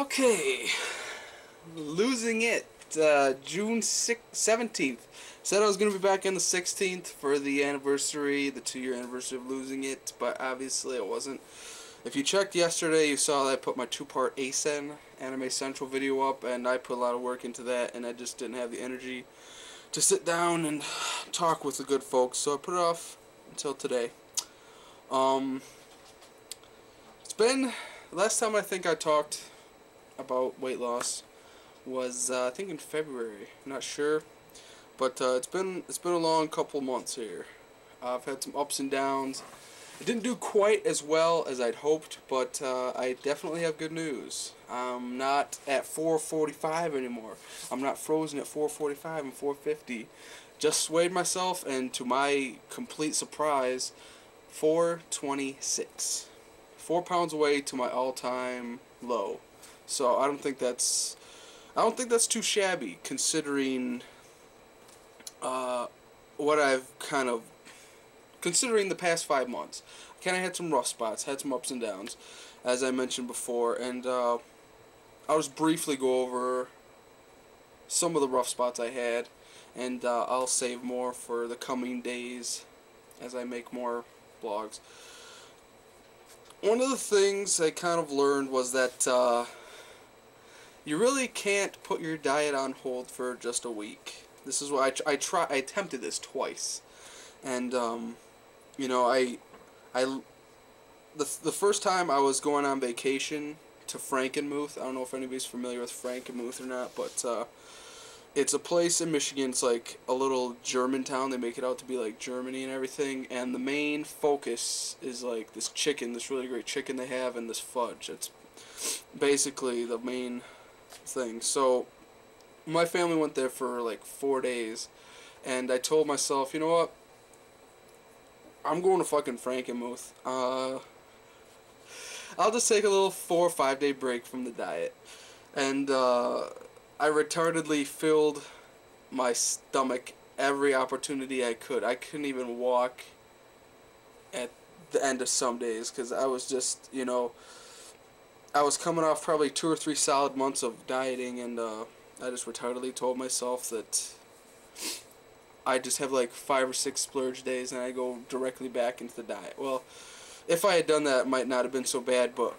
Okay, losing it. June 17th. Said I was going to be back on the 16th for the anniversary, the 2-year anniversary of losing it, but obviously it wasn't. If you checked yesterday, you saw that I put my 2-part ASEN Anime Central video up, and I put a lot of work into that, and I just didn't have the energy to sit down and talk with the good folks, so I put it off until today. It's been, last time I think I talked about weight loss was I think in February. I'm not sure, but it's been a long couple months here. I've had some ups and downs. It didn't do quite as well as I'd hoped, but I definitely have good news. I'm not at 445 anymore. I'm not frozen at 445 and 450. Just weighed myself, and to my complete surprise, 426. 4 pounds away to my all-time low. So I don't think that's too shabby, considering what I've considering the past 5 months. I kind of had some rough spots, had some ups and downs, as I mentioned before, and I'll just briefly go over some of the rough spots I had, and I'll save more for the coming days as I make more vlogs. One of the things I kind of learned was that you really can't put your diet on hold for just a week. This is what I attempted this twice, and you know, the first time I was going on vacation to Frankenmuth. I don't know if anybody's familiar with Frankenmuth or not, but it's a place in Michigan. It's like a little German town. They make it out to be like Germany and everything, and the main focus is like this chicken, this really great chicken they have, and this fudge. It's basically the main thing. So my family went there for like 4 days, and I told myself, you know what, I'm going to fucking Frankenmuth. I'll just take a little 4 or 5 day break from the diet, and I retardedly filled my stomach every opportunity I could. I couldn't even walk at the end of some days because I was just, you know, I was coming off probably 2 or 3 solid months of dieting, and I just retardedly told myself that I just have like 5 or 6 splurge days and I go directly back into the diet. Well, if I had done that, it might not have been so bad, but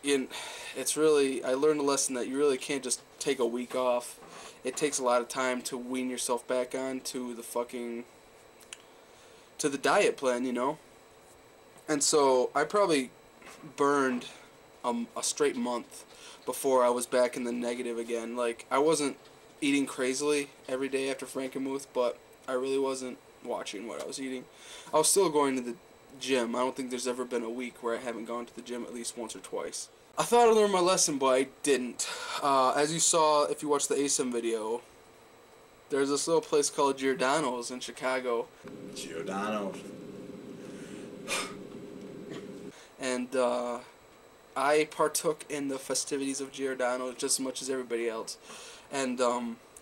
it's really, I learned a lesson that you really can't just take a week off. It takes a lot of time to wean yourself back on to the diet plan, you know. And so I probably burned a straight month before I was back in the negative again. Like, I wasn't eating crazily every day after Frankenmuth, but I really wasn't watching what I was eating. I was still going to the gym. I don't think there's ever been a week where I haven't gone to the gym at least once or twice. I thought I learned my lesson, but I didn't. As you saw, if you watched the ASEM video, there's this little place called Giordanos in Chicago. Giordanos. And I partook in the festivities of Giordano's just as much as everybody else. And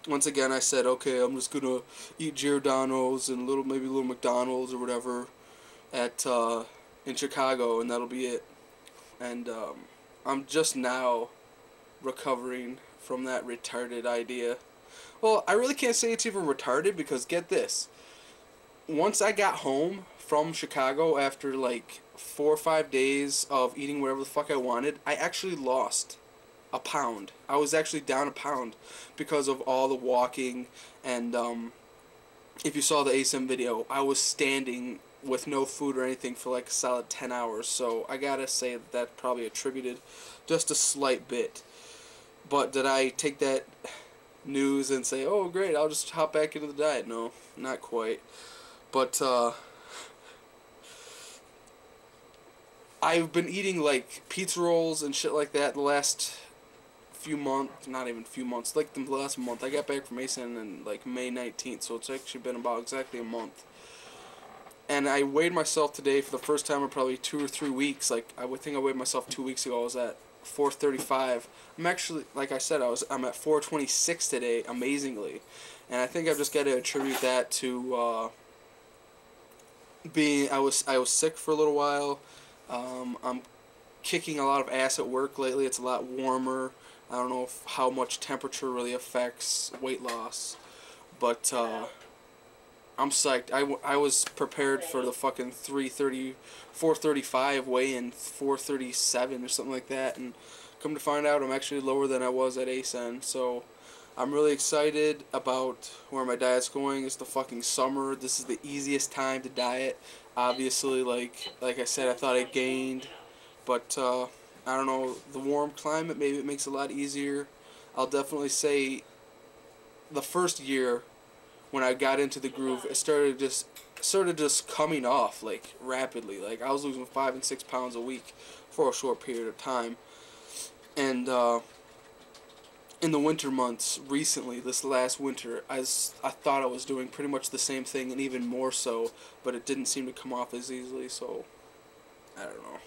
once again, I said, okay, I'm just gonna eat Giordano's and maybe a little McDonald's or whatever at in Chicago, and that'll be it. And I'm just now recovering from that retarded idea. Well, I really can't say it's even retarded, because get this. Once I got home from Chicago after like 4 or 5 days of eating whatever the fuck I wanted, I actually lost a pound. I was actually down a pound because of all the walking, and if you saw the ASEM video, I was standing with no food or anything for like a solid 10 hours, so I gotta say that probably attributed just a slight bit. But did I take that news and say, oh great, I'll just hop back into the diet? No, not quite. But I've been eating like pizza rolls and shit like that the last few months, not even few months, like the last month. I got back from ASEN in like May 19th, so it's actually been about exactly a month. And I weighed myself today for the first time in probably 2 or 3 weeks. Like, I would think I weighed myself 2 weeks ago. I was at 435. I'm actually, like I said, I'm at 426 today, amazingly. And I think I've just got to attribute that to I was sick for a little while. I'm kicking a lot of ass at work lately. It's a lot warmer. I don't know how much temperature really affects weight loss, but I'm psyched. I was prepared for the fucking 330, 435 weigh-in, 437 or something like that, and come to find out I'm actually lower than I was at ASEN, so I'm really excited about where my diet's going. It's the fucking summer. This is the easiest time to diet. Obviously, like I said, I thought I gained, but I don't know, the warm climate, maybe it makes it a lot easier. I'll definitely say the first year when I got into the groove, it started just coming off like rapidly. Like I was losing 5 and 6 pounds a week for a short period of time, and in the winter months recently, this last winter, I thought I was doing pretty much the same thing and even more so, but it didn't seem to come off as easily. So I don't know.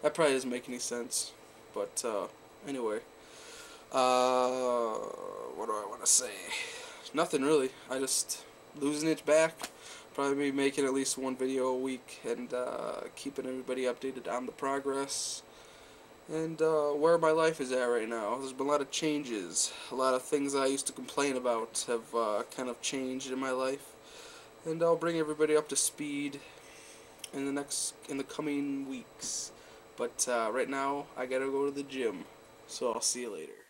That probably doesn't make any sense, but anyway, what do I want to say? Nothing really. I just losing it back. Probably be making at least one video a week and keeping everybody updated on the progress and where my life is at right now. There's been a lot of changes. A lot of things I used to complain about have kind of changed in my life, and I'll bring everybody up to speed in the coming weeks. But right now I gotta go to the gym, so I'll see you later.